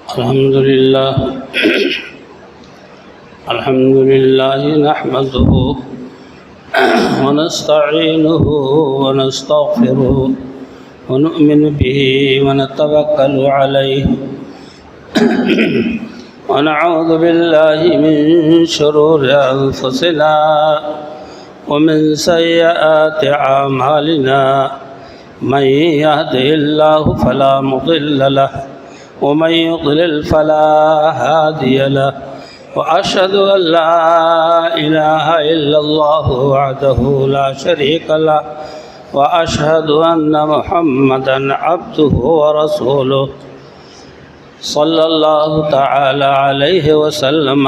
الحمد لله نحمده ونستعينه ونستغفره ونؤمن به ونتوكل عليه ونعوذ بالله من شرور أنفسنا ومن سيئات أعمالنا من يهده الله فلا مضل له ومن يضلل فلا هادي له وأشهد أن لا إله إلا الله وحده لا شريك له وأشهد أن محمدا عبده ورسوله صلى الله تعالى عليه وسلم.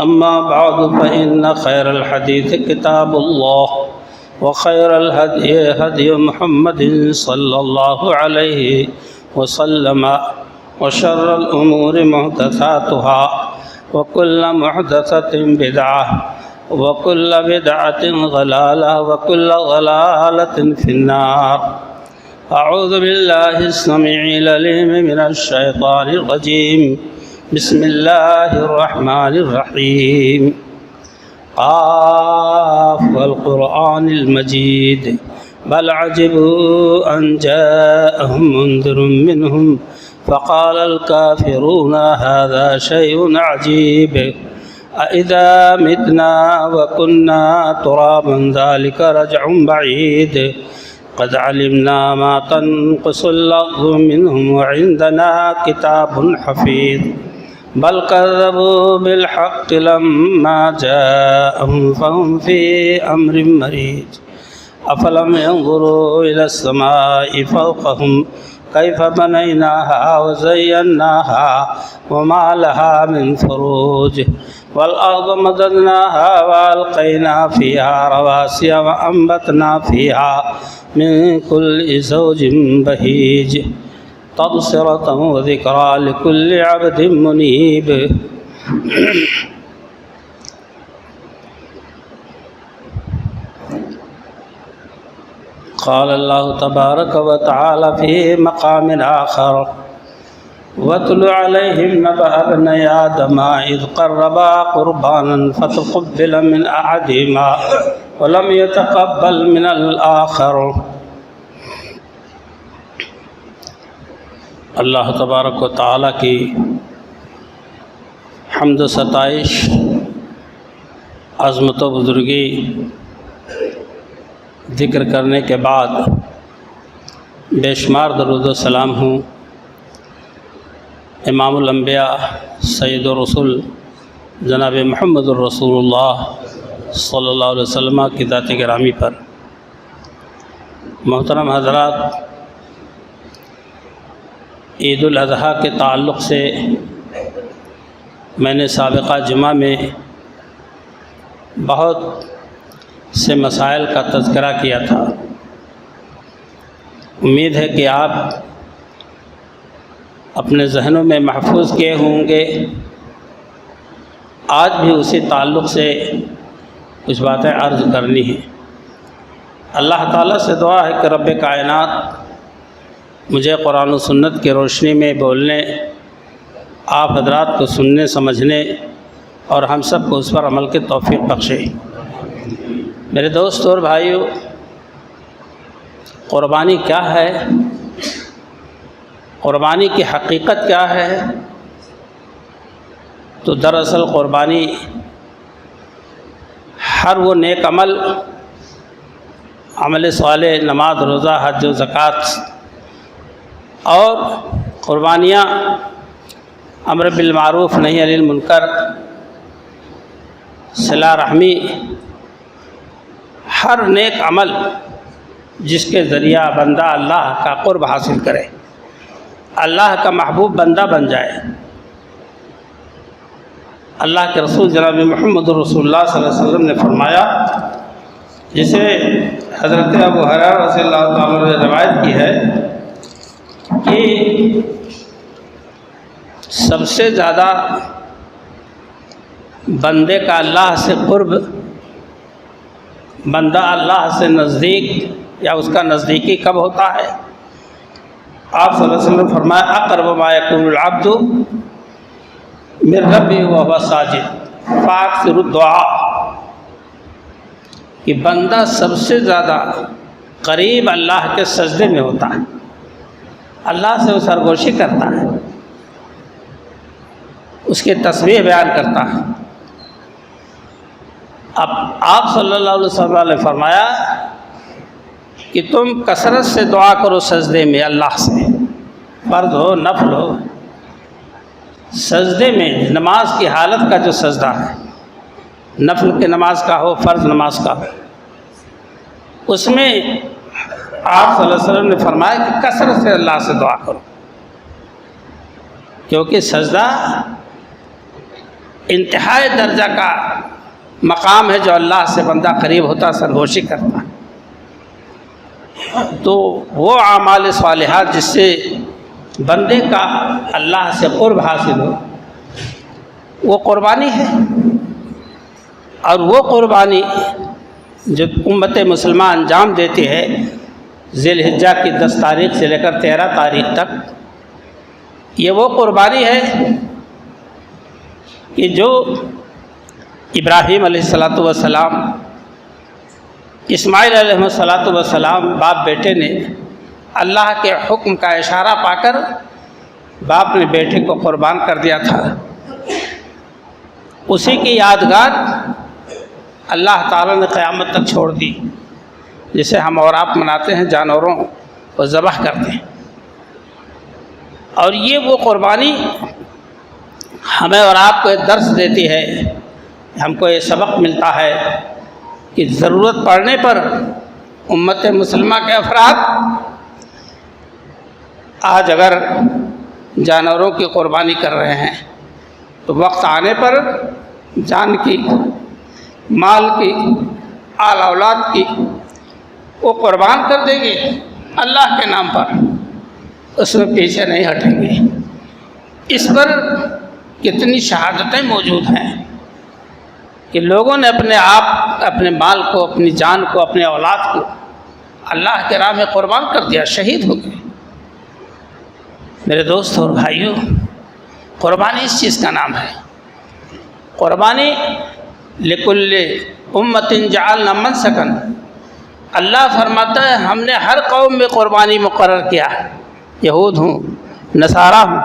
أما بعد فإن خير الحديث كتاب الله وخير الهدي هدي محمد صلى الله عليه وسلم وشر الأمور محدثاتها وكل محدثة بدعة وكل بدعة ضلالة وكل ضلالة في النار. أعوذ بالله السميع العليم من الشيطان الرجيم. بسم الله الرحمن الرحيم. قاف والقرآن المجيد بل عجبوا أن جاءهم منذر منهم فقال الكافرون هذا شيء عجيب أإذا متنا وكنا ترابا ذلك رجع بعيد قد علمنا ما تنقص الأرض منهم وعندنا كتاب حفيظ بل كذبوا بالحق لما جاءهم فهم في أمر مريج أفلم ينظروا إلى السماء فوقهم كيف بنيناها وزيناها وما لها من فروج والأرض مددناها وألقينا فيها رواسي وأنبتنا فيها من كل زوج بهيج تبصرة وذكرى لكل عبد منيب. قال الله تبارك وتعالى في مقام آخر واتل عليهم نبأ ابني آدم إذ قربا قربانا فتقبل من أحدهما ولم يتقبل من الآخر. اللہ تبارک و تعالیٰ کی حمد و ستائش، عظمت و بزرگی ذکر کرنے کے بعد بے شمار درود و سلام ہوں امام الانبیاء سید الرسول جناب محمد الرسول اللہ صلی اللہ علیہ وسلم کی ذات گرامی پر. محترم حضرات، عید الاضحیٰ کے تعلق سے میں نے سابقہ جمعہ میں بہت سے مسائل کا تذکرہ کیا تھا. امید ہے کہ آپ اپنے ذہنوں میں محفوظ کیے ہوں گے. آج بھی اسی تعلق سے کچھ باتیں عرض کرنی ہیں. اللہ تعالیٰ سے دعا ہے کہ رب کائنات مجھے قرآن و سنت کی روشنی میں بولنے، آپ حضرات کو سننے سمجھنے اور ہم سب کو اس پر عمل کی توفیق بخشے. میرے دوست اور بھائیو، قربانی کیا ہے؟ قربانی کی حقیقت کیا ہے؟ تو دراصل قربانی ہر وہ نیک عمل صالح، نماز، روزہ، حج و زکوٰۃ، اور قربانیاں امر بالمعروف نہی عن المنکر، صلہ رحمی، ہر نیک عمل جس کے ذریعہ بندہ اللہ کا قرب حاصل کرے، اللہ کا محبوب بندہ بن جائے. اللہ کے رسول جناب محمد رسول اللہ صلی اللہ علیہ وسلم نے فرمایا، جسے حضرت ابو ہریرہ رضی اللہ تعالیٰ عنہ نے روایت کی ہے کہ سب سے زیادہ بندے کا اللہ سے قرب، بندہ اللہ سے نزدیک یا اس کا نزدیکی کب ہوتا ہے؟ آپ صلی اللہ علیہ وسلم نے فرمایا اقرب ما یکون العبد من ربہ وہو ساجد فاکثر الدعاء، کہ بندہ سب سے زیادہ قریب اللہ کے سجدے میں ہوتا ہے، اللہ سے وہ سرگوشی کرتا ہے، اس کی تسبیح بیان کرتا ہے۔ اب آپ صلی اللہ علیہ وسلم نے فرمایا کہ تم کثرت سے دعا کرو سجدے میں اللہ سے، فرض ہو نفل ہو، سجدے میں نماز کی حالت کا جو سجدہ ہے، نفل کے نماز کا ہو فرض نماز کا ہو، اس میں آپ صلی اللہ علیہ وسلم نے فرمایا کہ کثرت سے اللہ سے دعا کرو، کیونکہ سجدہ انتہائی درجہ کا مقام ہے جو اللہ سے بندہ قریب ہوتا، سرگوشی کرتا۔ تو وہ اعمال صالحات جس سے بندے کا اللہ سے قرب حاصل ہو، وہ قربانی ہے، اور وہ قربانی جو امت مسلمہ انجام دیتی ہے ذی الحجہ کی 10 تاریخ سے لے کر 13 تاریخ تک، یہ وہ قربانی ہے کہ جو ابراہیم علیہ السلام، اسماعیل علیہ السلام باپ بیٹے نے اللہ کے حکم کا اشارہ پا کر باپ نے بیٹے کو قربان کر دیا تھا، اسی کی یادگار اللہ تعالیٰ نے قیامت تک چھوڑ دی، جسے ہم اور آپ مناتے ہیں، جانوروں کو ذبح کرتے ہیں۔ اور یہ وہ قربانی ہمیں اور آپ کو ایک درس دیتی ہے، ہم کو یہ سبق ملتا ہے کہ ضرورت پڑنے پر امت مسلمہ کے افراد آج اگر جانوروں کی قربانی کر رہے ہیں تو وقت آنے پر جان کی، مال کی، آل اولاد کی وہ قربان کر دیں گے اللہ کے نام پر، اس میں پیچھے نہیں ہٹیں گے۔ اس پر کتنی شہادتیں موجود ہیں کہ لوگوں نے اپنے آپ، اپنے مال کو، اپنی جان کو، اپنے اولاد کو اللہ کے راہ میں قربان کر دیا، شہید ہو گئے۔ میرے دوست اور بھائیوں، قربانی اس چیز کا نام ہے۔ قربانی لکل امت جعلنا منسکا، اللہ فرماتا ہے ہم نے ہر قوم میں قربانی مقرر کیا، یہود ہوں، نصارہ ہوں۔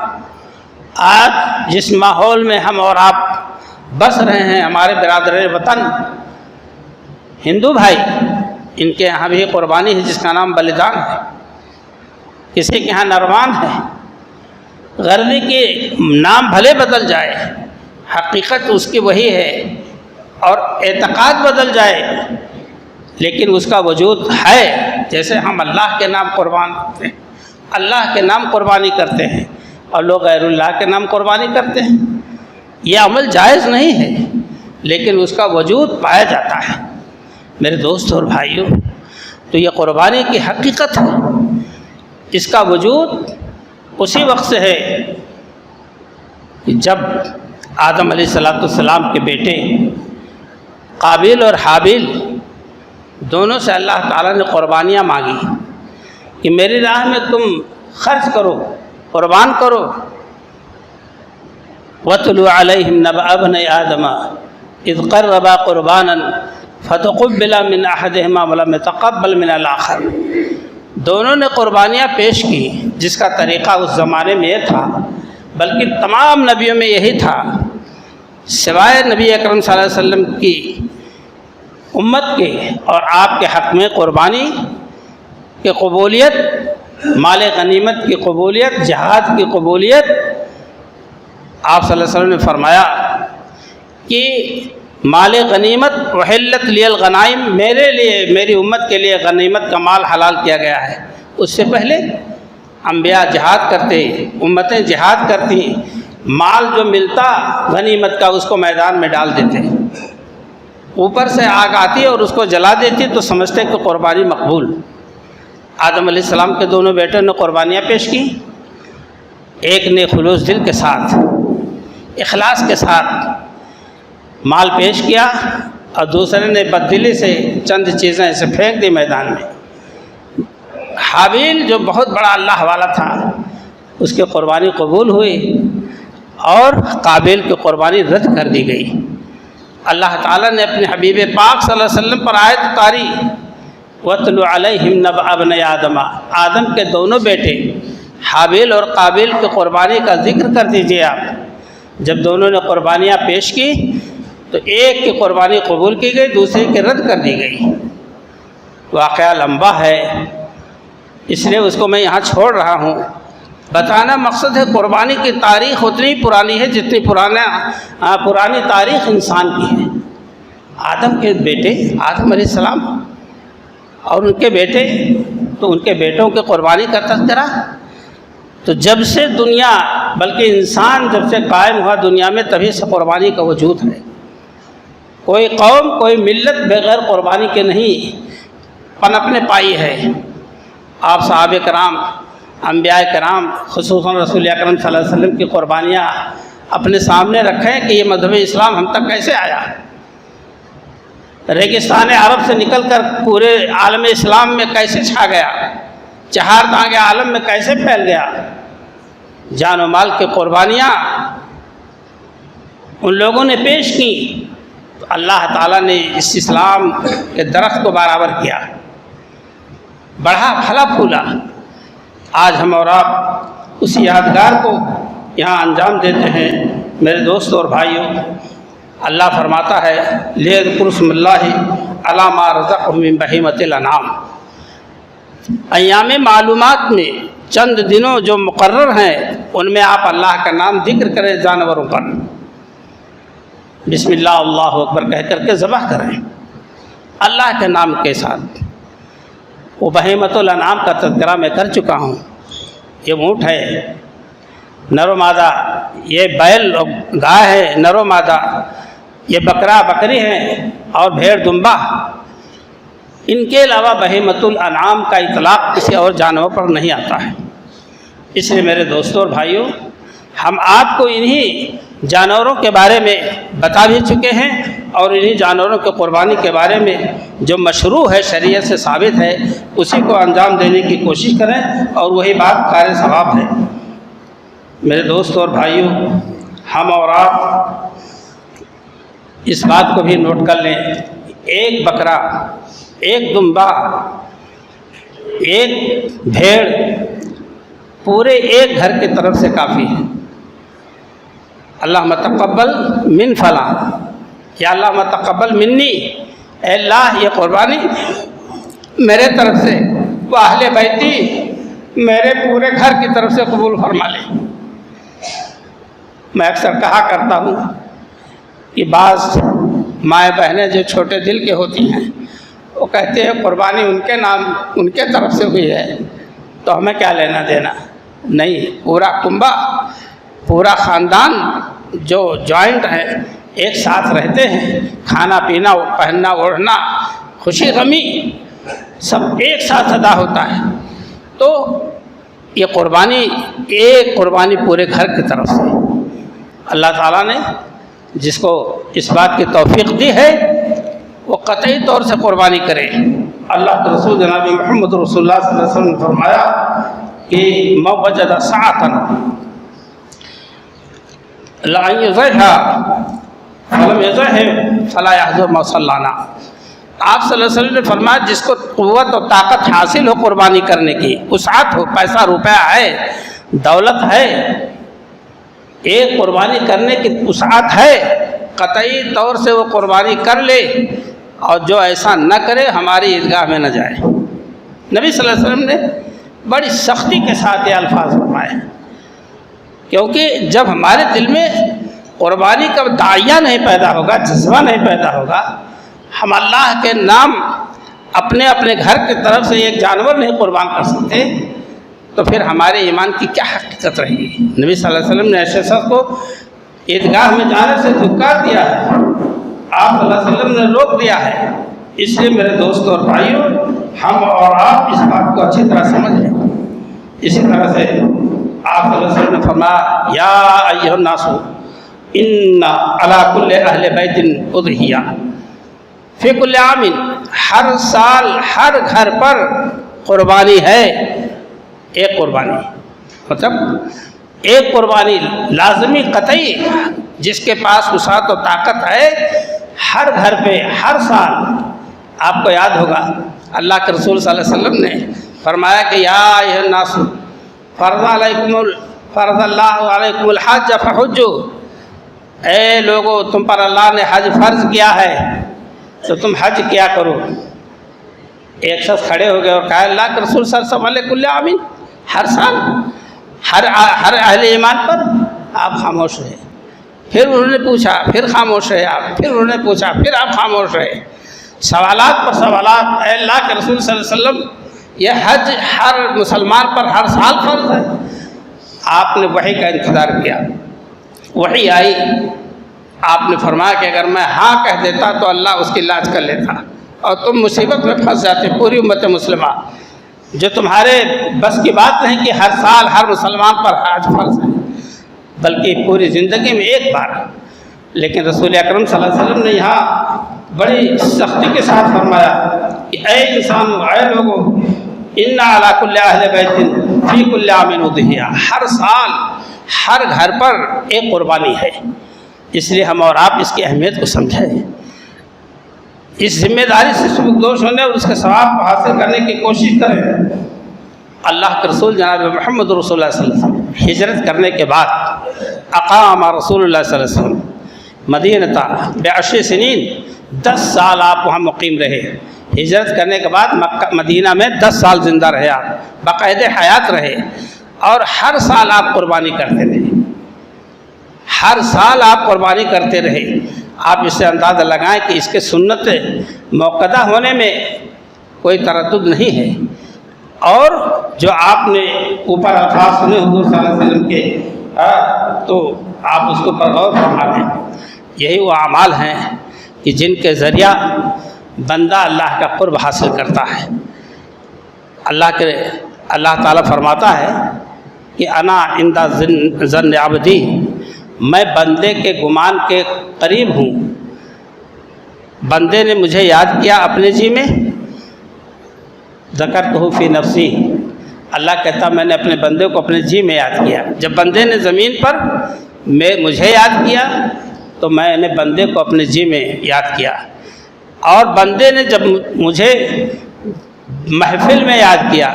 آج جس ماحول میں ہم اور آپ بس رہے ہیں، ہمارے برادر وطن ہندو بھائی، ان کے یہاں بھی قربانی ہے جس کا نام بلیدان ہے، کسی کے یہاں نروان ہے۔ غرضی کے نام بھلے بدل جائے، حقیقت اس کی وہی ہے، اور اعتقاد بدل جائے، لیکن اس کا وجود ہے۔ جیسے ہم اللہ کے نام قربان کرتے ہیں، اللہ کے نام قربانی کرتے ہیں، اور لوگ غیر اللہ کے نام قربانی کرتے ہیں، یہ عمل جائز نہیں ہے، لیکن اس کا وجود پایا جاتا ہے۔ میرے دوست اور بھائیوں، تو یہ قربانی کی حقیقت ہے، اس کا وجود اسی وقت سے ہے کہ جب آدم علیہ السلام کے بیٹے قابیل اور حابیل دونوں سے اللہ تعالیٰ نے قربانیاں مانگی کہ میری راہ میں تم خرچ کرو، قربان کرو۔ وَاتْلُ عَلَيْهِمْ نَبَأَ ابْنَيْ آدَمَ إِذْ قَرَّبَا قُرْبَانًا فَتُقُبِّلَ مِنْ أَحَدِهِمَا وَلَمْ يَتَقَبَّلْ مِنَ الْآخَرِ، دونوں نے قربانیاں پیش کی، جس کا طریقہ اس زمانے میں یہ تھا، بلکہ تمام نبیوں میں یہی تھا، سوائے نبی اکرم صلی اللہ علیہ وسلم کی امت کے اور آپ کے حق میں قربانی کی قبولیت، مال غنیمت کی قبولیت، جہاد کی قبولیت۔ آپ صلی اللہ علیہ وسلم نے فرمایا کہ مال غنیمت وحلت لی الغنائم، میرے لیے، میری امت کے لیے غنیمت کا مال حلال کیا گیا ہے۔ اس سے پہلے انبیاء جہاد کرتے، امتیں جہاد کرتی، مال جو ملتا غنیمت کا اس کو میدان میں ڈال دیتے، اوپر سے آگ آتی اور اس کو جلا دیتی تو سمجھتے کہ قربانی مقبول۔ آدم علیہ السلام کے دونوں بیٹوں نے قربانیاں پیش کی، ایک نے خلوص دل کے ساتھ، اخلاص کے ساتھ مال پیش کیا، اور دوسرے نے بددلی سے چند چیزیں اسے پھینک دی میدان میں۔ حابیل جو بہت بڑا اللہ والا تھا اس کی قربانی قبول ہوئی اور قابیل کی قربانی رد کر دی گئی۔ اللہ تعالیٰ نے اپنے حبیب پاک صلی اللہ علیہ وسلم پر آیت اتاری، وَاتْلُ عَلَيْهِمْ نَبَأَ ابْنَيْ آدَمَ، آدم کے دونوں بیٹے حابیل اور قابیل کی قربانی کا ذکر کر دیجئے آپ۔ جب دونوں نے قربانیاں پیش کی تو ایک کی قربانی قبول کی گئی، دوسرے کی رد کر دی گئی۔ واقعہ لمبا ہے، اس لیے اس کو میں یہاں چھوڑ رہا ہوں۔ بتانا مقصد ہے قربانی کی تاریخ اتنی پرانی ہے جتنی پرانی تاریخ انسان کی ہے۔ آدم کے بیٹے آدم علیہ السلام اور ان کے بیٹے، تو ان کے بیٹوں کی قربانی کا تذکرہ، تو جب سے دنیا بلکہ انسان جب سے قائم ہوا دنیا میں تبھی سے قربانی کا وجود ہے۔ کوئی قوم کوئی ملت بغیر قربانی کے نہیں پنپنے پائی ہے۔ آپ صحابہ کرام، انبیاء کرام، خصوصاً رسول اکرم صلی اللہ علیہ وسلم کی قربانیاں اپنے سامنے رکھیں کہ یہ مذہب اسلام ہم تک کیسے آیا، ریگستان عرب سے نکل کر پورے عالم اسلام میں کیسے چھا گیا، چہار دانگ عالم میں کیسے پھیل گیا۔ جان و مال کی قربانیاں ان لوگوں نے پیش کی تو اللہ تعالیٰ نے اس اسلام کے درخت کو برابر کیا، بڑھا پھلا پھولا۔ آج ہم اور آپ اس یادگار کو یہاں انجام دیتے ہیں۔ میرے دوستوں اور بھائیوں، اللہ فرماتا ہے لِيَذْكُرُوا اسْمَ اللَّهِ عَلَىٰ مَا رَزَقَهُم مِّن بَهِيمَةِ الْأَنْعَامِ، ایام معلومات میں چند دنوں جو مقرر ہیں ان میں آپ اللہ کا نام ذکر کریں، جانوروں پر بسم اللہ اللہ اکبر کہہ کر کے ذبح کریں اللہ کے نام کے ساتھ۔ وہ بہیمۃ الانعام کا تذکرہ میں کر چکا ہوں۔ یہ اونٹ ہے نر و مادہ، یہ بیل گائے ہے نر و مادہ، یہ بکرا بکری ہے اور بھیڑ دمبا۔ ان کے علاوہ بہیمۃ الانعام کا اطلاق کسی اور جانور پر نہیں آتا ہے۔ اس لیے میرے دوستوں اور بھائیوں، ہم آپ کو انہی جانوروں کے بارے میں بتا بھی چکے ہیں اور انہی جانوروں کی قربانی کے بارے میں جو مشروع ہے، شریعت سے ثابت ہے، اسی کو انجام دینے کی کوشش کریں اور وہی بات قائل ثواب ہے۔ میرے دوستوں اور بھائیوں، ہم اور آپ اس بات کو بھی نوٹ کر لیں، ایک بکرا، ایک دمبا، ایک بھیڑ پورے ایک گھر کی طرف سے کافی ہے۔ اللہ تقبل من فلاں، یا اللہ تقبل منی، اے اللہ یہ قربانی میرے طرف سے، وہ اہل بیتی میرے پورے گھر کی طرف سے قبول فرما لے۔ میں اکثر کہا کرتا ہوں کہ بعض مائیں بہنیں جو چھوٹے دل کے ہوتی ہیں وہ کہتے ہیں قربانی ان کے نام ان کے طرف سے ہوئی ہے تو ہمیں کیا لینا دینا۔ نہیں، پورا کنبہ، پورا خاندان جو جوائنٹ ہے، ایک ساتھ رہتے ہیں، کھانا پینا، پہننا اوڑھنا، خوشی غمی سب ایک ساتھ ادا ہوتا ہے۔ تو یہ قربانی ایک قربانی پورے گھر کی طرف سے اللہ تعالیٰ نے جس کو اس بات کی توفیق دی ہے وہ قطعی طور سے قربانی کرے۔ اللہ کے رسول جناب محمد رسول اللہ صلی اللہ علیہ وسلم نے فرمایا کہ مَن وجد سعة لا يضحى فلم يضحى فلا يحضر مصلانا۔ آپ صلی اللہ علیہ وسلم نے فرمایا جس کو قوت و طاقت حاصل ہو قربانی کرنے کی، وسعت ہو، پیسہ روپیہ ہے، دولت ہے، ایک قربانی کرنے کی وسعت ہے، قطعی طور سے وہ قربانی کر لے، اور جو ایسا نہ کرے ہماری عیدگاہ میں نہ جائے۔ نبی صلی اللہ علیہ وسلم نے بڑی سختی کے ساتھ یہ الفاظ فرمائے، کیونکہ جب ہمارے دل میں قربانی کا داعیہ نہیں پیدا ہوگا، جذبہ نہیں پیدا ہوگا، ہم اللہ کے نام اپنے اپنے گھر کی طرف سے ایک جانور نہیں قربان کر سکتے، تو پھر ہمارے ایمان کی کیا حقیقت رہے گی۔ نبی صلی اللہ علیہ وسلم نے ایسے شخص کو عیدگاہ میں جانے سے دھکار دیا ہے، آپ صلی اللہ علیہ وسلم نے روک دیا ہے۔ اس لیے میرے دوستوں اور بھائیوں، ہم اور آپ اس بات کو اچھی طرح سمجھ لیں۔ اسی طرح سے آپ صلی اللہ علیہ وسلم نے فرمایا یا ایھا الناس ان علی کل اہل بیت اضحیہ فی کل عام، ہر سال ہر گھر پر قربانی ہے ایک قربانی، مطلب ایک قربانی لازمی قطعی، جس کے پاس وسعت و طاقت ہے ہر گھر پہ ہر سال. آپ کو یاد ہوگا اللہ کے رسول صلی اللہ علیہ وسلم نے فرمایا کہ یا ایھا الناس فرض اللہ علیکم الحج فحجوا، اے لوگو تم پر اللہ نے حج فرض کیا ہے تو تم حج کیا کرو. ایک شخص کھڑے ہو گئے اور کہا اللہ کے رسول صلی اللہ علیہ وسلم علیہ ہر سال ہر اہل ایمان پر. آپ خاموش رہے. پھر انہوں نے پوچھا، پھر خاموش رہے آپ. پھر انہوں نے پوچھا، پھر آپ خاموش رہے. سوالات پر سوالات. اے اللہ کے رسول صلی اللہ علیہ وسلم یہ حج ہر مسلمان پر ہر سال فرض ہے. آپ نے وحی کا انتظار کیا. وحی آئی. آپ نے فرمایا کہ اگر میں ہاں کہہ دیتا تو اللہ اس کی لاج کر لیتا اور تم مصیبت میں پھنس جاتے. پوری امت مسلمہ جو تمہارے بس کی بات نہیں کہ ہر سال ہر مسلمان پر حج فرض ہے، بلکہ پوری زندگی میں ایک بار. لیکن رسول اکرم صلی اللہ علیہ وسلم نے یہاں بڑی سختی کے ساتھ فرمایا کہ اے انسان، اے لوگوں، ان علی کل اہل بیت فی کل عام اضحیہ، ہر سال ہر گھر پر ایک قربانی ہے. اس لیے ہم اور آپ اس کی اہمیت کو سمجھیں، اس ذمہ داری سے سبکدوش ہونے اور اس کے ثواب کو حاصل کرنے کی کوشش کریں. اللہ کے رسول جناب محمد رسول اللہ صلی اللہ علیہ وسلم ہجرت کرنے کے بعد اقام رسول اللہ صلی اللہ علیہ وسلم مدینہ بعشر سنین، 10 سال آپ وہاں مقیم رہے. ہجرت کرنے کے بعد مدینہ میں 10 سال زندہ رہے، آپ باقاعدہ حیات رہے اور ہر سال آپ قربانی کرتے رہے. ہر سال آپ قربانی کرتے رہے. آپ اس سے اندازہ لگائیں کہ اس کے سنت موقدہ ہونے میں کوئی تردد نہیں ہے. اور جو آپ نے اوپر الفاظ سنے حضور صلی اللہ علیہ وسلم کے، تو آپ اس کو پر غور فرما لیں. یہی وہ اعمال ہیں کہ جن کے ذریعہ بندہ اللہ کا قرب حاصل کرتا ہے. اللہ تعالیٰ فرماتا ہے کہ انا عند ظن عبدی، میں بندے کے گمان کے قریب ہوں. بندے نے مجھے یاد کیا اپنے جی میں، ذکرتہ فی نفسی، اللہ کہتا میں نے اپنے بندے کو اپنے جی میں یاد کیا. جب بندے نے زمین پر مجھے یاد کیا تو میں نے بندے کو اپنے جی میں یاد کیا. اور بندے نے جب مجھے محفل میں یاد کیا،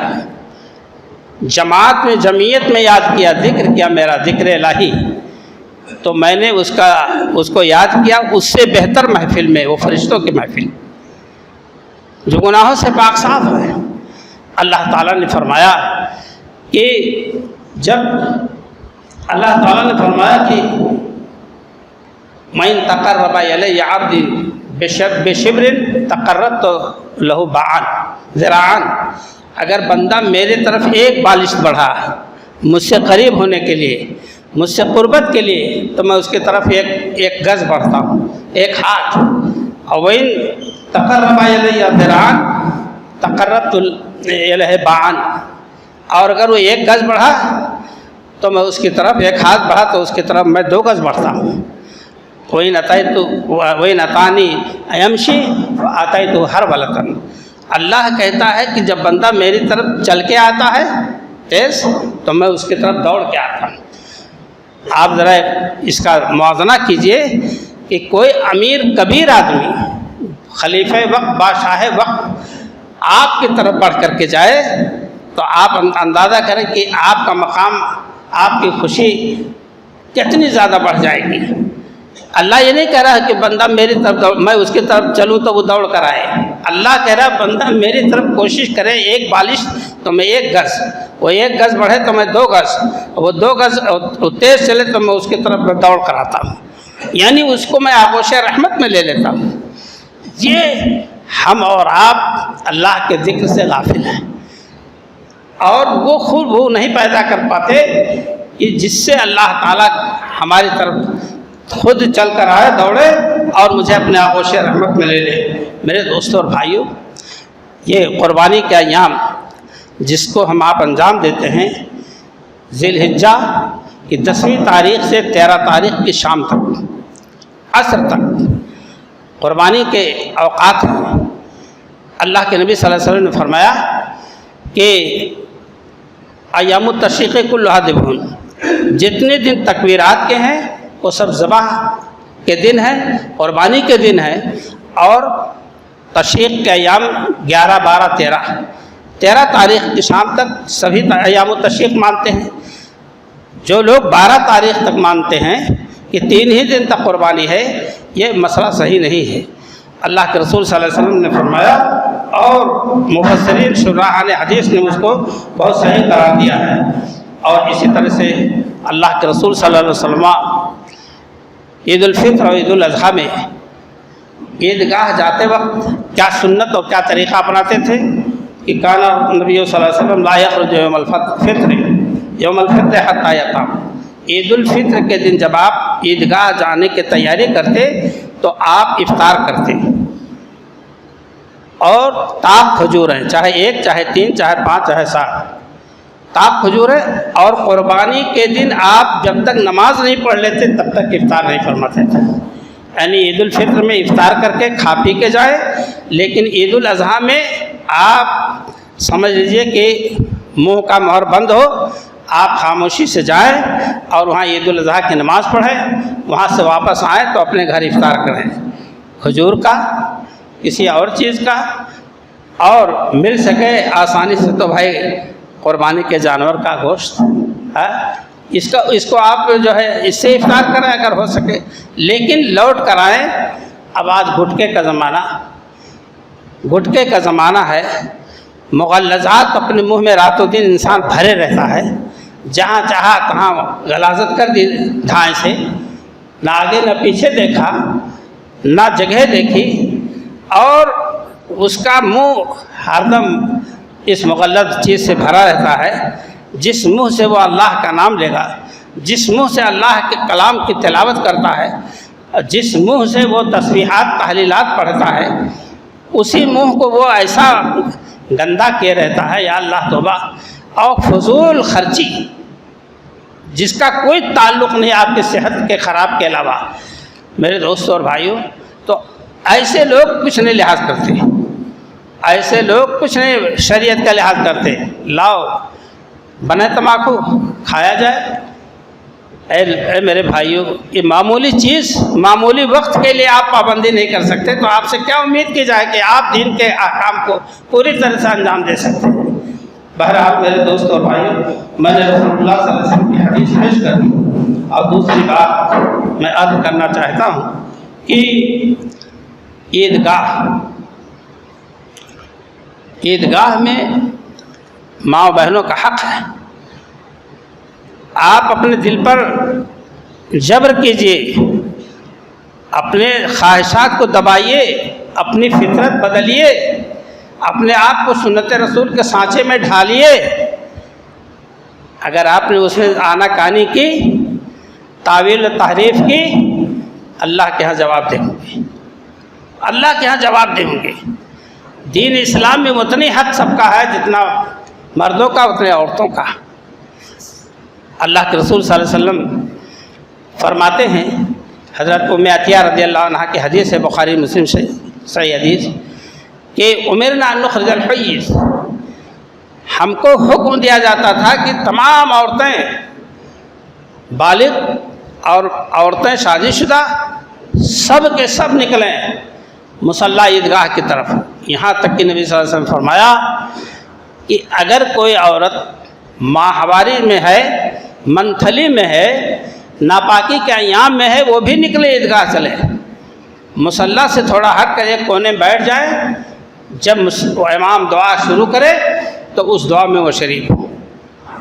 جماعت میں جمعیت میں یاد کیا، ذکر کیا میرا ذکر الہی، تو میں نے اس کو یاد کیا اس سے بہتر محفل میں، وہ فرشتوں کی محفل جو گناہوں سے پاک صاف ہے. اللہ تعالیٰ نے فرمایا کہ جب اللہ تعالیٰ نے فرمایا کہ مَن تقرب الی عبدی بشبر تقربت لہ باعًا ذراعًا، اگر بندہ میرے طرف ایک بالشت بڑھا مجھ سے قریب ہونے کے لیے، مجھ سے قربت کے لیے، تو میں اس کی طرف ایک گز بڑھتا ہوں، ایک ہاتھ. اور وَإِن تقرب الی ذراعًا تقربت الیہ باعًا، اور اگر وہ ایک گز بڑھا تو میں اس کی طرف ایک ہاتھ بڑھا تو اس کی طرف میں 2 گز بڑھتا ہوں. وَإِنْ أَتَانِي يَمْشِي فَأَتَيْتُهُ هَرْوَلَةً، اللہ کہتا ہے کہ جب بندہ میری طرف چل کے آتا ہے تیز تو میں اس کی طرف دوڑ کے آتا ہوں. آپ ذرا اس کا موازنہ کیجئے کہ کوئی امیر کبیر آدمی، خلیفہ وقت، بادشاہ وقت آپ کی طرف بڑھ کر کے جائے تو آپ اندازہ کریں کہ آپ کا مقام، آپ کی خوشی کتنی زیادہ بڑھ جائے گی. اللہ یہ نہیں کہہ رہا کہ بندہ میری طرف میں اس کی طرف چلوں تو وہ دوڑ کر آئے. اللہ کہہ رہا بندہ میری طرف کوشش کرے ایک بالش تو میں 1 گز، وہ 1 گز بڑھے تو میں 2 گز، وہ 2 گز تیز چلے تو میں اس کی طرف دوڑ کر آتا ہوں. یعنی اس کو میں آغوش رحمت میں لے لیتا ہوں. یہ ہم اور آپ اللہ کے ذکر سے غافل ہیں اور وہ خود وہ نہیں پیدا کر پاتے کہ جس سے اللہ تعالیٰ ہماری طرف خود چل کر آئے، دوڑے اور مجھے اپنے آغوش رحمت میں لے لے. میرے دوستوں اور بھائیوں، یہ قربانی کے ایام جس کو ہم آپ انجام دیتے ہیں ذی الحجہ کی 10ویں تاریخ سے 13 تاریخ کی شام تک، عصر تک قربانی کے اوقات ہیں. اللہ کے نبی صلی اللہ علیہ وسلم نے فرمایا کہ ایام التشریق کلھا ذبح، جتنے دن تکبیرات کے ہیں وہ سب ذبح کے دن ہیں، قربانی کے دن ہیں، اور تشریق کے ایام 11، 12، 13 تاریخ کی شام تک سبھی ایام التشریق مانتے ہیں۔ جو لوگ 12 تاریخ تک مانتے ہیں کہ 3 ہی دن تک قربانی ہے، یہ مسئلہ صحیح نہیں ہے۔ اللہ کے رسول صلی اللہ علیہ وسلم نے فرمایا، اور مفسرین شراحان حدیث نے اس کو بہت صحیح قرار دیا ہے۔ اور اسی طرح سے اللہ کے رسول صلی اللہ علیہ وسلم عید الفطر اور عید الاضحیٰ میں عیدگاہ جاتے وقت کیا سنت اور کیا طریقہ اپناتے تھے کہ کانا نبی صلی اللہ علیہ وسلم لا یخرج یوم الفطر حتی یطعم، عید الفطر کے دن جب آپ عیدگاہ جانے کی تیاری کرتے تو آپ افطار کرتے، اور تاک کھجوریں، چاہے 1، چاہے 3، چاہے 5، چاہے 7 تاک کھجوریں، اور قربانی کے دن آپ جب تک نماز نہیں پڑھ لیتے تب تک افطار نہیں فرماتے تھے۔ یعنی عید الفطر میں افطار کر کے کھا پی کے جائیں، لیکن عید الاضحیٰ میں آپ سمجھ لیجئے کہ منہ کا مہر بند ہو، آپ خاموشی سے جائیں اور وہاں عید الاضحیٰ کی نماز پڑھیں، وہاں سے واپس آئیں تو اپنے گھر افطار کریں، کھجور کا، کسی اور چیز کا، اور مل سکے آسانی سے تو بھائی قربانی کے جانور کا گوشت ہے، اس کو آپ جو ہے اس سے افطار کریں اگر ہو سکے، لیکن لوٹ کر آئیں۔ اب آج گٹکے کا زمانہ ہے، مغلظات اپنے منہ میں رات و دن انسان بھرے رہتا ہے، جہاں چاہا تہاں غلاظت کر دی دھائیں سے، نہ آگے نہ پیچھے دیکھا، نہ جگہ دیکھی، اور اس کا منہ ہر دم اس مغلظ چیز سے بھرا رہتا ہے۔ جس منہ سے وہ اللہ کا نام لے گا، جس منہ سے اللہ کے کلام کی تلاوت کرتا ہے، جس منہ سے وہ تسبیحات تحلیلات پڑھتا ہے، اسی منہ کو وہ ایسا گندا کیے رہتا ہے، یا اللہ توبہ، اور فضول خرچی جس کا کوئی تعلق نہیں آپ کی صحت کے خراب کے علاوہ۔ میرے دوستوں اور بھائیوں، تو ایسے لوگ کچھ نہیں لحاظ کرتے، ایسے لوگ کچھ نہیں شریعت کا لحاظ کرتے۔ لاؤ بنے تمباکو کھایا جائے۔ اے میرے بھائیوں، یہ معمولی چیز، معمولی وقت کے لیے آپ پابندی نہیں کر سکتے، تو آپ سے کیا امید کی جائے کہ آپ دین کے احکام کو پوری طرح سے انجام دے سکتے ہیں۔ بہرحال میرے دوستوں اور بھائیوں، میں نے رسول اللہ صلی اللہ علیہ وسلم کی حدیث پیش کر دی، اور دوسری بات میں عرض کرنا چاہتا ہوں کہ عیدگاہ میں ماں بہنوں کا حق ہے۔ آپ اپنے دل پر جبر کیجئے، اپنے خواہشات کو دبائیے، اپنی فطرت بدلیے، اپنے آپ کو سنت رسول کے سانچے میں ڈھالیے۔ اگر آپ نے اس میں آنا کانی کی، تعویل و تحریف کی، اللہ کے ہاں جواب دیں گے، اللہ کے ہاں جواب دیں گے۔ دین اسلام میں اتنی حق سب کا ہے جتنا مردوں کا اتنے عورتوں کا۔ اللہ کے رسول صلی اللہ علیہ وسلم فرماتے ہیں، حضرت ام عطیہ رضی اللہ عنہ کی حدیث ہے، بخاری مسلم سے صحیح حدیث، کہ امرنا ان نخرج الحیض، ہم کو حکم دیا جاتا تھا کہ تمام عورتیں بالغ اور عورتیں شادی شدہ سب کے سب نکلیں مصلی عیدگاہ کی طرف۔ یہاں تک کہ نبی صلی اللہ علیہ وسلم فرمایا کہ اگر کوئی عورت ماہواری میں ہے، منتھلی میں ہے، ناپاکی کے ایام میں ہے، وہ بھی نکلے عیدگاہ چلے، مصلی سے تھوڑا ہٹ کر ایک کونے بیٹھ جائے، جب امام دعا شروع کرے تو اس دعا میں وہ شریک ہو،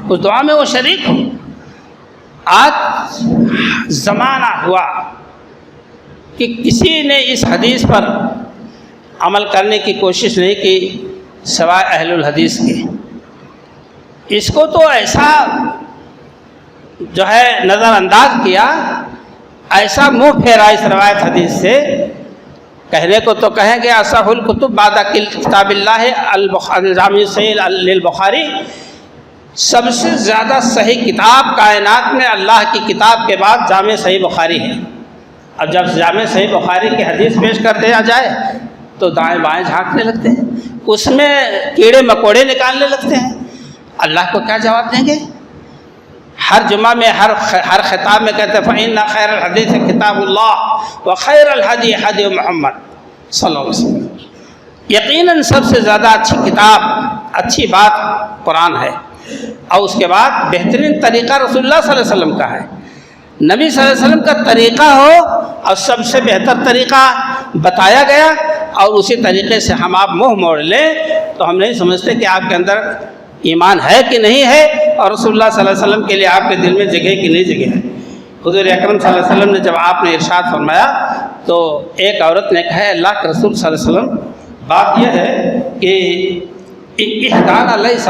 اس دعا میں وہ شریک ہو۔ آج زمانہ ہوا کہ کسی نے اس حدیث پر عمل کرنے کی کوشش نہیں کی سوائے اہل الحدیث کے۔ اس کو تو ایسا جو ہے نظر انداز کیا، ایسا منہ پھیرا اس روایت حدیث سے، کہنے کو تو کہیں گے اصح الکتب بعد کتاب اللہ الجامع صحیح للبخاری، سب سے زیادہ صحیح کتاب کائنات میں اللہ کی کتاب کے بعد جامع صحیح بخاری ہے۔ اب جب جامع صحیح بخاری کی حدیث پیش کر دیا جائے تو دائیں بائیں جھانکنے لگتے ہیں، اس میں کیڑے مکوڑے نکالنے لگتے ہیں، اللہ کو کیا جواب دیں گے؟ ہر جمعہ میں ہر خطاب میں کہتے ہیں فَإِنَّ خَيْرَ الْحَدِيثِ كِتَابُ اللَّهِ وَخَيْرَ الْهَدِيِ هَدْيُ مُحَمَّدٍ صلی اللہ علیہ وسلم۔ یقیناً سب سے زیادہ اچھی کتاب، اچھی بات قرآن ہے، اور اس کے بعد بہترین طریقہ رسول اللہ صلی اللہ علیہ وسلم کا ہے۔ نبی صلی اللہ علیہ وسلم کا طریقہ ہو اور سب سے بہتر طریقہ بتایا گیا، اور اسی طریقے سے ہم آپ منہ موڑ لیں تو ہم نہیں سمجھتے کہ آپ کے اندر ایمان ہے کہ نہیں ہے، اور رسول اللہ صلی اللہ علیہ وسلم کے لیے آپ کے دل میں جگہ کہ نہیں جگہ ہے۔ حضور اکرم صلی اللہ علیہ وسلم نے جب آپ نے ارشاد فرمایا تو ایک عورت نے کہا ہے اللہ کے رسول صلی اللہ علیہ وسلم بات یہ ہے کہ احدانا لیس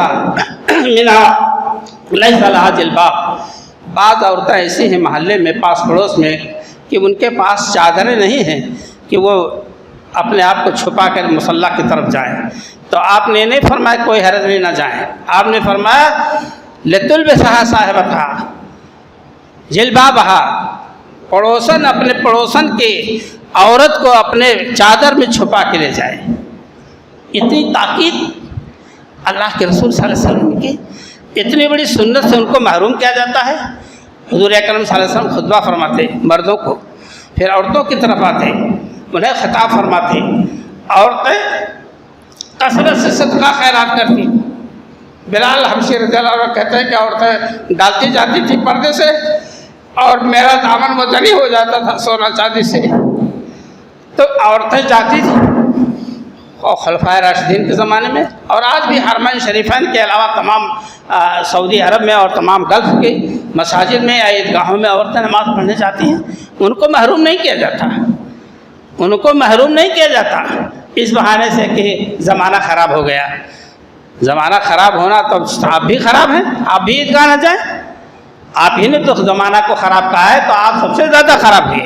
لہا جلباب، بعض عورتیں ایسی ہیں محلے میں پاس پڑوس میں کہ ان کے پاس چادریں نہیں ہیں کہ وہ اپنے آپ کو چھپا کر مصلی کی طرف جائیں، تو آپ نے نہیں فرمایا کوئی حرج نہیں نہ جائیں، آپ نے فرمایا لتلبسھا صاحبتھا جلبابھا، پڑوسن اپنے پڑوسن کی عورت کو اپنے چادر میں چھپا کے لے جائے۔ اتنی تاکید اللہ کے رسول صلی اللہ علیہ وسلم کی، اتنی بڑی سنت سے ان کو محروم کیا جاتا ہے۔ حضور اکرم صلی اللہ علیہ وسلم خطبہ فرماتے مردوں کو، پھر عورتوں کی طرف آتے انہیں خطاب فرماتے، عورتیں کثرت سے صدقہ خیرات کرتی۔ بلال حبشی رضی اللہ عنہ کہتے ہیں کہ عورتیں ڈالتی جاتی تھی پردے سے، اور میرا دامن مزنی ہو جاتا تھا سونا چاندی سے، تو عورتیں جاتی تھیں، اور خلفائے راشدین کے زمانے میں، اور آج بھی حرمین شریفین کے علاوہ تمام سعودی عرب میں اور تمام گلف کے مساجد میں یا عیدگاہوں میں عورتیں نماز پڑھنے جاتی ہیں، ان کو محروم نہیں کیا جاتا، ان کو محروم نہیں کیا جاتا اس بہانے سے کہ زمانہ خراب ہو گیا۔ زمانہ خراب ہونا تو آپ بھی خراب ہیں، آپ بھی عیدگاہ نہ جائیں، آپ ہی نے تو زمانہ کو خراب کہا ہے، تو آپ سب سے زیادہ خراب ہوئے۔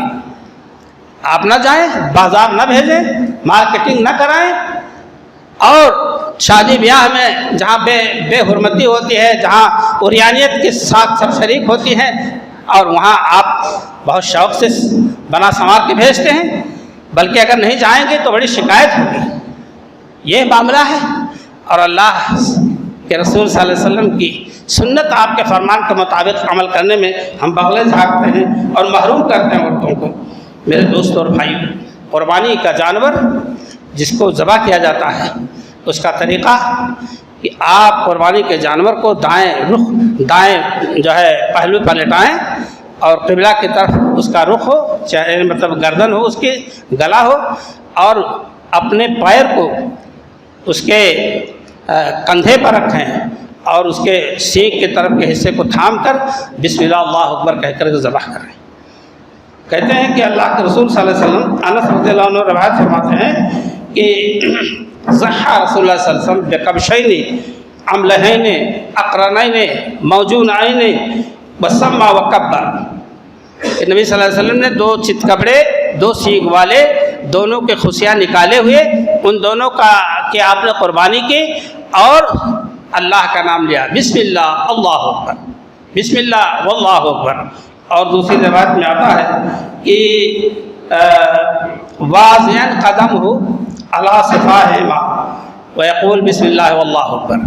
آپ نہ جائیں، بازار نہ بھیجیں، مارکیٹنگ نہ کرائیں، اور شادی بیاہ میں جہاں بے حرمتی ہوتی ہے، جہاں عریانیت کے ساتھ سب شریک ہوتی ہیں، اور وہاں آپ بہت شوق سے بنا سنوار کے بھیجتے ہیں، بلکہ اگر نہیں جائیں گے تو بڑی شکایت ہوگی۔ یہ معاملہ ہے، اور اللہ کے رسول صلی اللہ علیہ وسلم کی سنت آپ کے فرمان کے مطابق عمل کرنے میں ہم بغلیں جھانکتے ہیں اور محروم کرتے ہیں عورتوں کو۔ میرے دوست اور بھائی، قربانی کا جانور جس کو ذبح کیا جاتا ہے، اس کا طریقہ کہ آپ قربانی کے جانور کو دائیں جو ہے پہلو پر لٹائیں، اور قبلہ کی طرف اس کا رخ ہو، چاہے مطلب گردن ہو، اس کی گلا ہو، اور اپنے پیر کو اس کے کندھے پر رکھیں، اور اس کے سینگ کی طرف کے حصے کو تھام کر بسم اللہ اللہ اکبر کہہ کر ذبح کریں۔ کہتے ہیں کہ اللہ کے رسول صلی اللہ علیہ وسلم، انس رضی اللہ عنہ روایت فرماتے ہیں کہ ضحى رسول اللہ صلی اللہ علیہ وسلم بکبشین املحین اقرنین موجونین وسمى وکبر، کہ نبی صلی اللہ علیہ وسلم نے 2 چتکبرے 2 سینگ والے دونوں کے خصیاں نکالے ہوئے، ان دونوں کا کہ آپ نے قربانی کی، اور اللہ کا نام لیا، بسم اللہ اللہ اکبر، بسم اللہ واللہ اکبر۔ اور دوسری روایت میں آتا ہے کہ واضعاً قدم ہو علی صفاہما ویقول بسم اللہ واللہ اکبر۔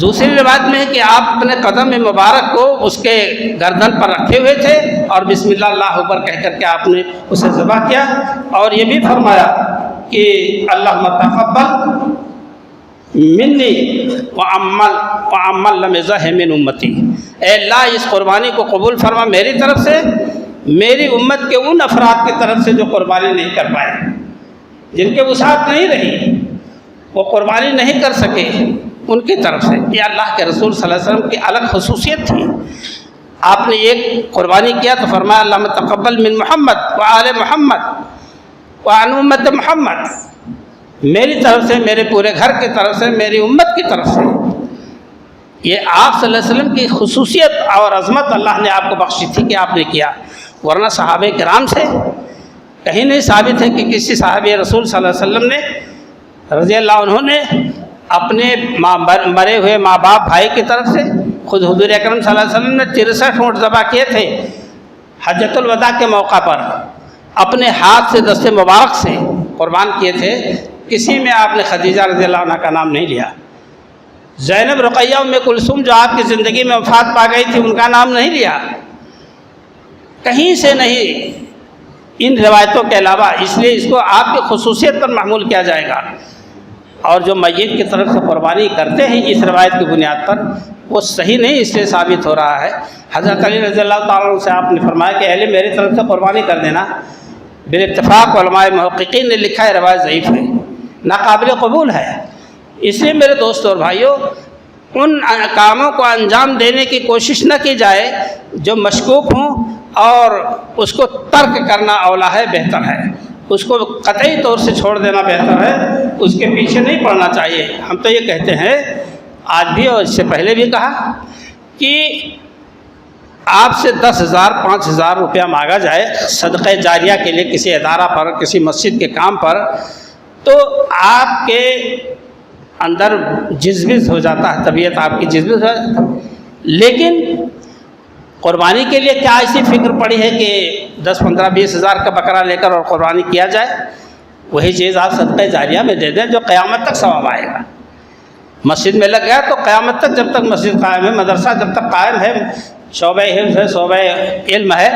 دوسری روایت میں ہے کہ آپ اپنے قدم مبارک کو اس کے گردن پر رکھے ہوئے تھے، اور بسم اللہ اللہ اکبر کہہ کر کے آپ نے اسے ذبح کیا، اور یہ بھی فرمایا کہ اللہم تقبل منی وعمل لم یزح من امتی، اے اللہ اس قربانی کو قبول فرما میری طرف سے، میری امت کے ان افراد کی طرف سے جو قربانی نہیں کر پائے، جن کے وسعت نہیں رہی، وہ قربانی نہیں کر سکے، ان کی طرف سے۔ یہ اللہ کے رسول صلی اللہ علیہ وسلم کی الگ خصوصیت تھی۔ آپ نے ایک قربانی کیا تو فرمایا اللہم تقبل من محمد وآل محمد وعن امت محمد، میری طرف سے، میرے پورے گھر کی طرف سے، میری امت کی طرف سے۔ یہ آپ صلی اللہ علیہ وسلم کی خصوصیت اور عظمت اللہ نے آپ کو بخشی تھی کہ آپ نے کیا، ورنہ صحابہ کرام سے کہیں نہیں ثابت ہے کہ کسی صحابی رسول صلی اللہ علیہ وسلم نے رضی اللہ عنہ نے اپنے مرے ہوئے ماں باپ بھائی کی طرف سے، خود حضور اکرم صلی اللہ علیہ وسلم نے 63 اونٹ ذبح کیے تھے حجۃ الوداع کے موقع پر، اپنے ہاتھ سے دست مبارک سے قربان کیے تھے، کسی میں آپ نے خدیجہ رضی اللہ عنہ کا نام نہیں لیا، زینب، رقیہ، ام کلثوم جو آپ کی زندگی میں وفات پا گئی تھی ان کا نام نہیں لیا، کہیں سے نہیں ان روایتوں کے علاوہ۔ اس لیے اس کو آپ کی خصوصیت پر معمول کیا جائے گا، اور جو میت کی طرف سے قربانی کرتے ہیں اس روایت کی بنیاد پر وہ صحیح نہیں اس لیے ثابت ہو رہا ہے۔ حضرت علی رضی اللہ تعالیٰ عنہ سے آپ نے فرمایا کہ اہل میری طرف سے قربانی کر دینا، بالاتفاق علماء محققین نے لکھا ہے روایت ضعیف ہے، ناقابل قبول ہے۔ اس لیے میرے دوستوں اور بھائیوں، ان کاموں کو انجام دینے کی کوشش نہ کی جائے جو مشکوک ہوں، اور اس کو ترک کرنا اولا ہے، بہتر ہے، اس کو قطعی طور سے چھوڑ دینا بہتر ہے، اس کے پیچھے نہیں پڑنا چاہیے۔ ہم تو یہ کہتے ہیں آج بھی اور اس سے پہلے بھی کہا کہ آپ سے 10,000 5,000 روپیہ مانگا جائے صدقہ جاریہ کے لیے کسی ادارہ پر، کسی مسجد کے کام پر، تو آپ کے اندر جذبز ہو جاتا ہے، طبیعت آپ کی جذبز ہو جاتا ہے۔ لیکن قربانی کے لیے کیا ایسی فکر پڑی ہے کہ 10 15 20 ہزار کا بکرا لے کر اور قربانی کیا جائے؟ وہی چیز آپ صدقہ جاریہ میں دے دیں جو قیامت تک ثواب آئے گا۔ مسجد میں لگ گیا تو قیامت تک جب تک مسجد قائم ہے، مدرسہ جب تک قائم ہے، شعبہ حفظ ہے، شعبہ علم ہے،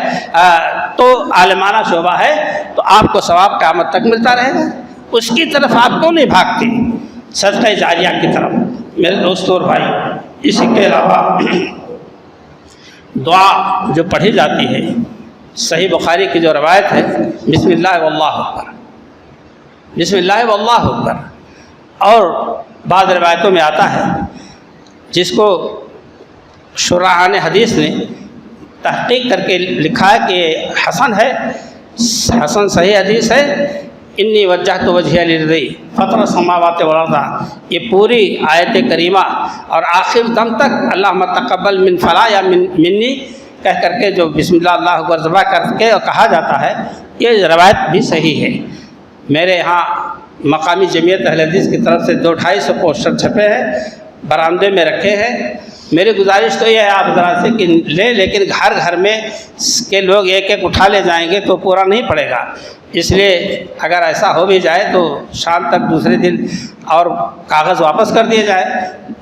تو عالمانہ شعبہ ہے، تو آپ کو ثواب قیامت تک ملتا رہے گا۔ اس کی طرف آپ کیوں نہیں بھاگتے صدقہ جاریہ کی طرف میرے دوستوں اور بھائی؟ اسی کے علاوہ دعا جو پڑھی جاتی ہے، صحیح بخاری کی جو روایت ہے، بسم اللہ واللہ اکبر، بسم اللہ واللہ اکبر، اور بعض روایتوں میں آتا ہے جس کو شراحان حدیث نے تحقیق کر کے لکھا ہے کہ حسن ہے، حسن صحیح حدیث ہے، انی وجہت وجہی للذی فطر السماوات والارض، یہ پوری آیت کریمہ اور آخر دم تک اللہم تقبل من فلاں یا منی کہہ کر کے جو بسم اللہ اللہ اکبر ذبح کر کے کہا جاتا ہے، یہ روایت بھی صحیح ہے۔ میرے یہاں مقامی جمعیت اہل حدیث کی طرف سے 200-250 پوسٹر چھپے ہیں، برآمدے میں رکھے ہیں۔ میری گزارش تو یہ ہے آپ حضرات سے کہ لیں، لیکن گھر گھر میں کے لوگ ایک ایک اٹھا لے جائیں گے تو پورا نہیں پڑے گا، اس لیے اگر ایسا ہو بھی جائے تو شام تک دوسرے دن اور کاغذ واپس کر دیے جائے،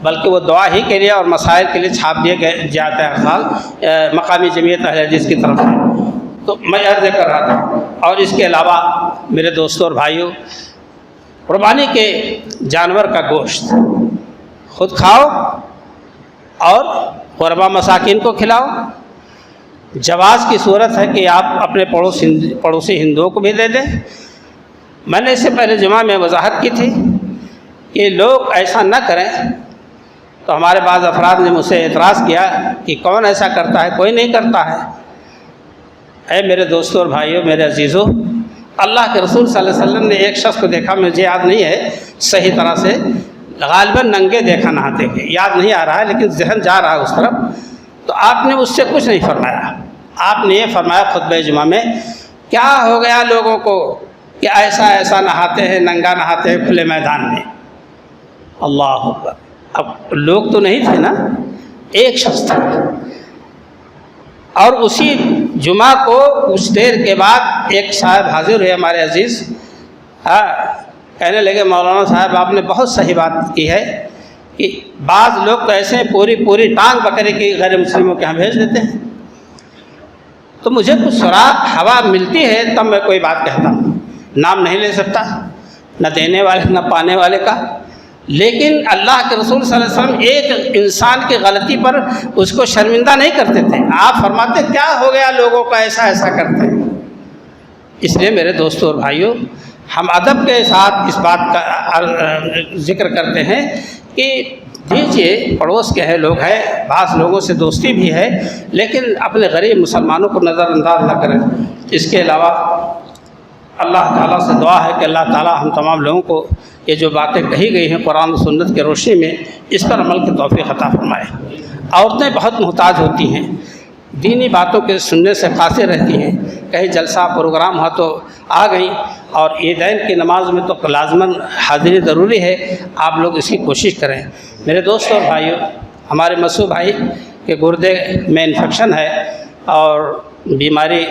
بلکہ وہ دعا ہی کے لیے اور مسائل کے لیے چھاپ دیے گئے جاتے ہیں ہر سال مقامی جمعیت اہل حدیث کی طرف سے۔ تو میں عرض کر رہا تھا، اور اس کے علاوہ میرے دوستوں اور بھائیوں، قربانی کے جانور کا گوشت خود کھاؤ اور غربا مساکین کو کھلاؤ۔ جواز کی صورت ہے کہ آپ اپنے پڑوسی ہندوؤں کو بھی دے دیں۔ میں نے اس سے پہلے جمعہ میں وضاحت کی تھی کہ لوگ ایسا نہ کریں، تو ہمارے بعض افراد نے مجھ سے اعتراض کیا کہ کون ایسا کرتا ہے؟ کوئی نہیں کرتا ہے۔ اے میرے دوستوں اور بھائیوں، میرے عزیزوں، اللہ کے رسول صلی اللہ علیہ وسلم نے ایک شخص کو دیکھا، مجھے یاد نہیں ہے صحیح طرح سے، غالباً ننگے دیکھا نہاتے ہوئے، یاد نہیں آ رہا ہے لیکن ذہن جا رہا ہے اس طرف۔ تو آپ نے اس سے کچھ نہیں فرمایا، آپ نے یہ فرمایا خطبہ جمعہ میں، کیا ہو گیا لوگوں کو کہ ایسا ایسا نہاتے ہیں، ننگا نہاتے ہیں کھلے میدان میں؟ اللہ اکبر! اب لوگ تو نہیں تھے نا، ایک شخص تھا، اور اسی جمعہ کو کچھ دیر کے بعد ایک صاحب حاضر ہوئے ہمارے عزیز، کہنے لگے مولانا صاحب آپ نے بہت صحیح بات کی ہے کہ بعض لوگ تو ایسے پوری ٹانگ بکرے کی غیر مسلموں کے ہاں بھیج دیتے ہیں۔ تو مجھے کچھ سراغ ہوا ملتی ہے تب میں کوئی بات کہتا ہوں، نام نہیں لے سکتا، نہ دینے والے نہ پانے والے کا، لیکن اللہ کے رسول صلی اللہ علیہ وسلم ایک انسان کی غلطی پر اس کو شرمندہ نہیں کرتے تھے۔ آپ فرماتے کیا ہو گیا لوگوں کا ایسا ایسا کرتے ہیں۔ اس لیے میرے دوستوں اور بھائیوں، ہم ادب کے ساتھ اس بات کا ذکر کرتے ہیں کہ دیجیے، پڑوس کے ہیں لوگ ہیں، بعض لوگوں سے دوستی بھی ہے، لیکن اپنے غریب مسلمانوں کو نظر انداز نہ کریں۔ اس کے علاوہ اللہ تعالیٰ سے دعا ہے کہ اللہ تعالیٰ ہم تمام لوگوں کو یہ جو باتیں کہی گئی ہیں قرآن و سنت کی روشنی میں، اس پر عمل کی توفیق عطا فرمائے۔ عورتیں بہت محتاج ہوتی ہیں، دینی باتوں کے سننے سے قاصر رہتی ہیں، کہیں جلسہ پروگرام ہو تو آ گئیں، اور عیدین کی نماز میں تو لازماً حاضری ضروری ہے، آپ لوگ اس کی کوشش کریں۔ میرے دوستوں اور بھائیوں، ہمارے مسعود بھائی کے گردے میں انفیکشن ہے اور بیماری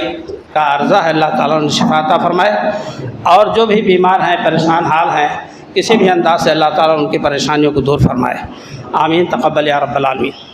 کا عرضہ ہے، اللہ تعالیٰ نے شفا عطا فرمائے، اور جو بھی بیمار ہیں، پریشان حال ہیں، کسی بھی انداز سے اللہ تعالیٰ ان کی پریشانیوں کو دور فرمائے۔ آمین، تقبل یا رب العالمین۔